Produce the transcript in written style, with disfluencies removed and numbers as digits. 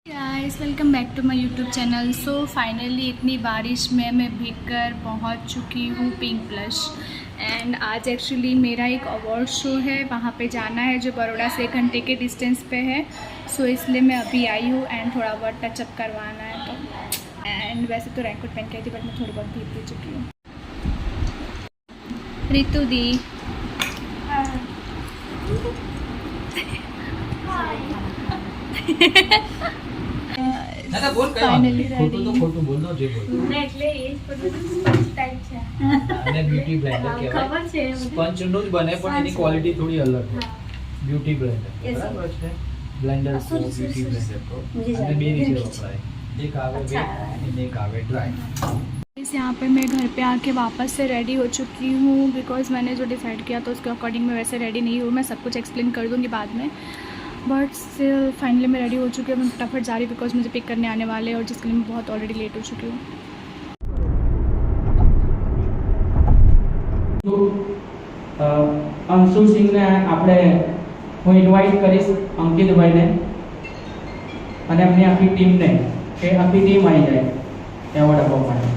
Guys welcome back to my YouTube channel. So finally इतनी बारिश में मैं भीगकर पहुंच चुकी हूँ पिंक प्लस। एंड आज एक्चुअली मेरा एक अवार्ड शो है, वहाँ पे जाना है जो बड़ौदा से 1 घंटे के डिस्टेंस पे है। सो इसलिए मैं अभी आई हूँ एंड थोड़ा बहुत टचअप करवाना है। तो एंड वैसे तो रैनकोट पहन के आई थी बट मैं थोड़ी बहुत भीग चुकी हूँ। रितु दी फाइनली रेडी बोल दो जे बोल मैं એટલે એ જ બધું સ્પંચ ટાઈપ છે અને બ્યુટી બ્લેન્ડર કહેવાય ખબર છે સ્પંચ નું જ બને પણ એની ક્વોલિટી થોડી અલગ હોય બ્યુટી બ્લેન્ડર બરાબર છે બ્લેન્ડર કો બ્યુટી બ્લેન્ડર को અને બે રીતે વપરાય એક આવે વેટ અને એક આવે ડ્રાય। इस यहाँ पे मैं घर पे आके वापस से रेडी हो चुकी हूँ बिकॉज़ मैंने जो डिसाइड किया तो उसके अकॉर्डिंग मैं वैसे रेडी नहीं हूँ। मैं सब कुछ एक्सप्लेन कर दूँगी बाद में बट स्टिल फाइनली मैं रेडी हो चुकी हूँ। मैं फटाफट जा रही हूँ बिकॉज मुझे पिक करने आने वाले हैं और जिसके लिए मैं बहुत ऑलरेडी लेट हो चुकी हूँ। અંશુ સિંહને આપણે હું ઇન્વાઇટ કરીશ અંકિતભાઈને અને એમની આખી ટીમને કે આખી ટીમ આવી જાય એવોર્ડ આપવા માટે।